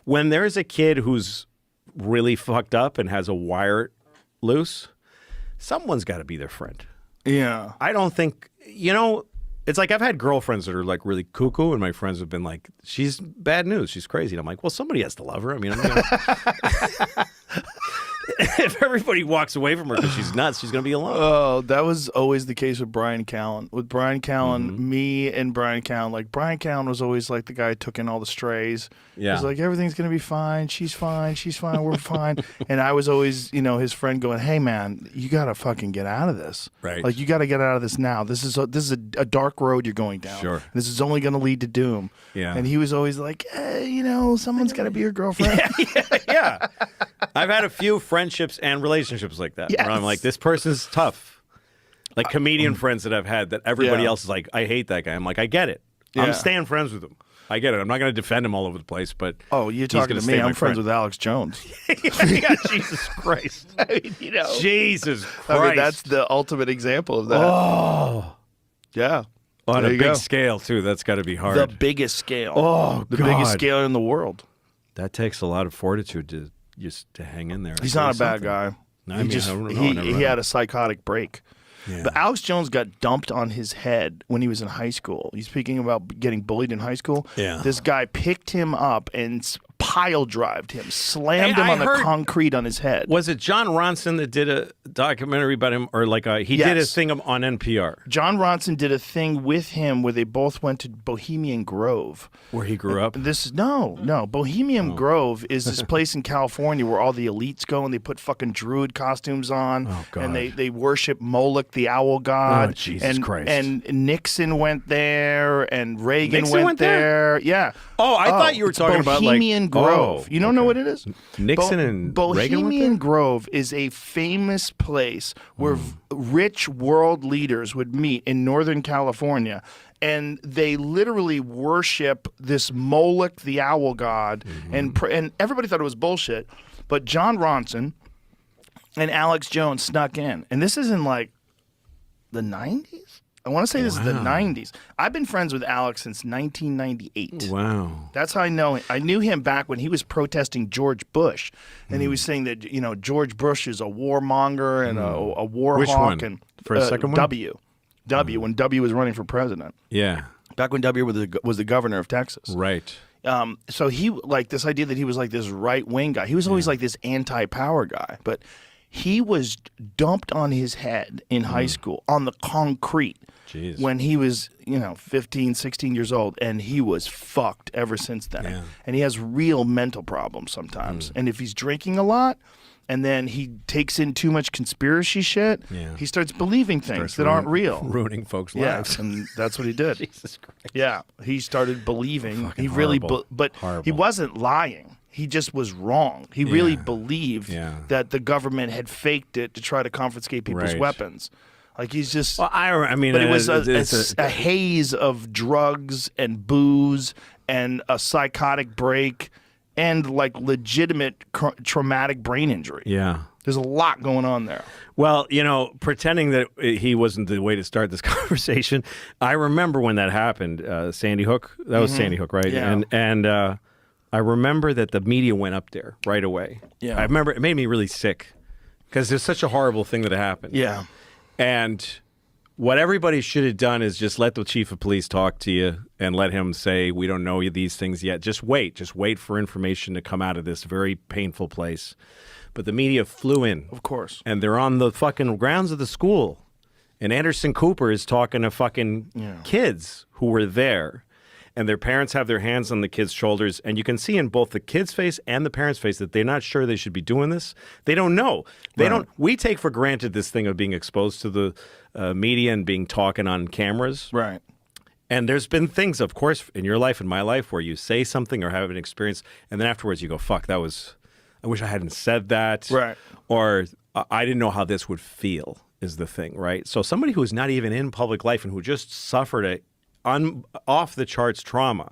when there's a kid who's really fucked up and has a wire loose, someone's got to be their friend. Yeah. I don't think, it's like I've had girlfriends that are like really cuckoo, and my friends have been like, she's bad news, she's crazy. And I'm like, well, somebody has to love her. I mean, if everybody walks away from her because she's nuts, she's going to be alone. Oh, that was always the case with Brian Callen. With Brian Callen, me and Brian Callen, like Brian Callen was always like the guy who took in all the strays. Yeah. He's like, everything's going to be fine. She's fine. She's fine. We're fine. And I was always, his friend going, hey, man, you got to fucking get out of this. Right. Like, you got to get out of this now. This is a dark road you're going down. Sure. This is only going to lead to doom. Yeah. And he was always like, hey, someone's got to be your girlfriend. Yeah. I've had a few friendships and relationships like that. Yes. Where I'm like, this person's tough. Like comedian friends that I've had that everybody else is like, I hate that guy. I'm like, I get it. Yeah. I'm staying friends with him. I get it. I'm not going to defend him all over the place, but oh, you're talking to me. I'm friends with Alex Jones. Yeah, Jesus Christ. I mean, Jesus Christ. I mean, that's the ultimate example of that. Oh. Yeah. On There a you big go. scale, too. That's got to be hard. The biggest scale. Oh, the God. biggest scale in the world. That takes a lot of fortitude to just to hang in there. He's not a bad guy. No, I mean, he had a psychotic break. Yeah. But Alex Jones got dumped on his head when he was in high school. He's speaking about getting bullied in high school. Yeah. This guy picked him up and pile drived him, slammed him on the concrete on his head. Was it John Ronson that did a documentary about him, or like he did a thing on NPR? John Ronson did a thing with him where they both went to Bohemian Grove, where he grew up. Bohemian Grove is this place in California where all the elites go and they put fucking druid costumes on, and they worship Moloch, the owl god. Oh, Jesus Christ! And Nixon went there, and Reagan Nixon went there. Yeah. Oh, I thought you were talking about like Bohemian Grove. You don't know what it is? Nixon and Reagan went there? Bohemian Grove is a famous place where rich world leaders would meet in Northern California, and they literally worship this Moloch, the owl god, and everybody thought it was bullshit. But John Ronson and Alex Jones snuck in, and this is in like the 90s? I want to say this is the 90s. I've been friends with Alex since 1998. Wow. That's how I know him. I knew him back when he was protesting George Bush, and he was saying that George Bush is a warmonger and a war Which hawk. one? And For a second one? W, when W was running for president. Yeah. Back when W was the governor of Texas. Right. So he like this idea that he was like this right wing guy. He was always like this anti-power guy, but he was dumped on his head in high school on the concrete. Jeez. When he was, 15, 16 years old, and he was fucked ever since then. Yeah. And he has real mental problems sometimes. And if he's drinking a lot, and then he takes in too much conspiracy shit, he starts believing things that aren't real. Ruining folks' Yeah, lives. and that's what he did. Jesus Christ. Yeah, he started believing. Fucking He really, horrible. but Horrible. he wasn't lying. He just was wrong. He really believed that the government had faked it to try to confiscate people's Right. weapons. Like he's just. Well, I mean, But it was it's a haze of drugs and booze and a psychotic break and like legitimate traumatic brain injury. Yeah. There's a lot going on there. Well, pretending that he wasn't the way to start this conversation, I remember when that happened, Sandy Hook. That was Sandy Hook, right? Yeah. And I remember that the media went up there right away. Yeah. I remember it made me really sick because there's such a horrible thing that happened. Yeah. And what everybody should have done is just let the chief of police talk to you and let him say, we don't know these things yet. Just wait for information to come out of this very painful place. But the media flew in. Of course. And they're on the fucking grounds of the school. And Anderson Cooper is talking to fucking kids who were there. And their parents have their hands on the kids' shoulders. And you can see in both the kid's face and the parents' face that they're not sure they should be doing this. They don't know. They don't. We take for granted this thing of being exposed to the media and being talking on cameras. Right. And there's been things, of course, in your life and my life where you say something or have an experience. And then afterwards you go, fuck, I wish I hadn't said that. Right. Or I didn't know how this would feel is the thing, right? So somebody who is not even in public life and who just suffered a off the charts trauma,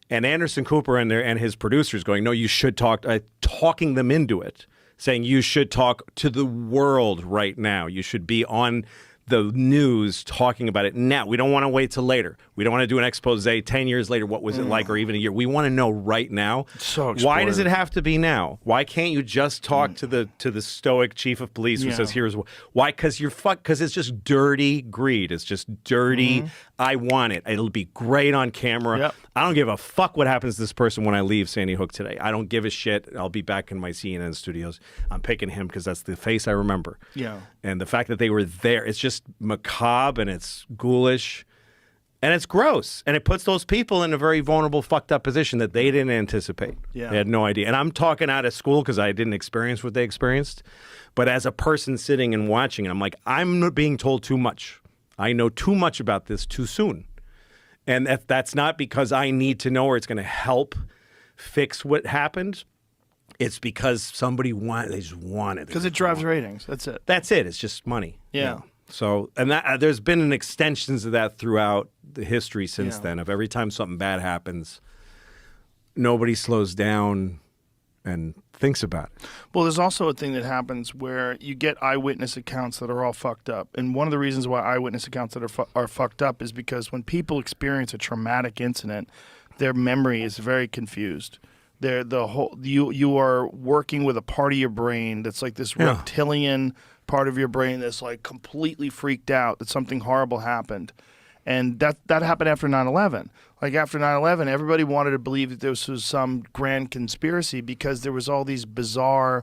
and Anderson Cooper and his producers going, no, you should talk, talking them into it, saying you should talk to the world right now. You should be on the news talking about it now. We don't want to wait till later. We don't want to do an expose 10 years later. What was it like, or even a year? We want to know right now. So why does it have to be now? Why can't you just talk to the stoic chief of police who says, "Here's why"? Because because it's just dirty greed. It's just dirty. I want it. It'll be great on camera. Yep. I don't give a fuck what happens to this person when I leave Sandy Hook today. I don't give a shit. I'll be back in my CNN studios. I'm picking him because that's the face I remember. Yeah. And the fact that they were there, it's just macabre and it's ghoulish and it's gross. And it puts those people in a very vulnerable, fucked up position that they didn't anticipate. Yeah. They had no idea. And I'm talking out of school because I didn't experience what they experienced. But as a person sitting and watching, I'm like, I'm being told too much. I know too much about this too soon. And that's not because I need to know or it's going to help fix what happened. It's because they just want it. Because it drives ratings. That's it. That's it. It's just money. Yeah. So, and there's been an extensions of that throughout the history since then. Of every time something bad happens, nobody slows down and thinks about it. Well, there's also a thing that happens where you get eyewitness accounts that are all fucked up. And one of the reasons why eyewitness accounts that are fucked up is because when people experience a traumatic incident, their memory is very confused. You are working with a part of your brain that's like this reptilian part of your brain that's like completely freaked out that something horrible happened. And that happened after 9/11. Like after 9/11, everybody wanted to believe that this was some grand conspiracy because there was all these bizarre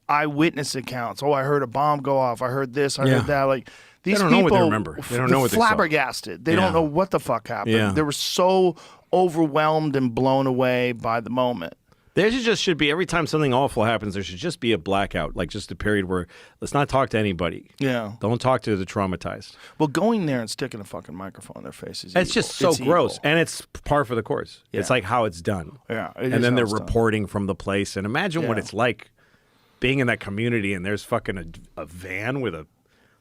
eyewitness accounts. Oh, I heard a bomb go off. I heard this. I heard that. Like these they don't people know what they remember. They don't know what they saw. Flabbergasted. They don't know what the fuck happened. Yeah. They were so overwhelmed and blown away by the moment. There should be, every time something awful happens, there should just be a blackout, like just a period where let's not talk to anybody. Yeah. Don't talk to the traumatized. Well, going there and sticking a fucking microphone in their face is It's evil. just so It's gross. evil. And it's par for the course. Yeah. It's like how it's done. Yeah. And then they're reporting from the place. And imagine what it's like being in that community and there's fucking a van with a,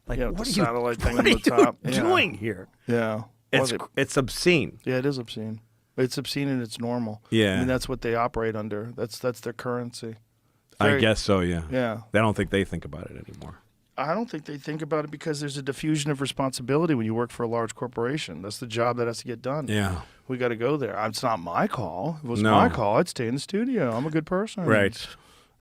like, with what the are you, satellite thing what on are the top. you Yeah. doing here? Yeah. It's obscene. Yeah, it is obscene. It's obscene and it's normal. Yeah. I mean, that's what they operate under. That's their currency. I guess so, yeah. Yeah. I don't think they think about it anymore. I don't think they think about it because there's a diffusion of responsibility when you work for a large corporation. That's the job that has to get done. Yeah. We got to go there. It's not my call. If it was No. my call, I'd stay in the studio. I'm a good person. Right.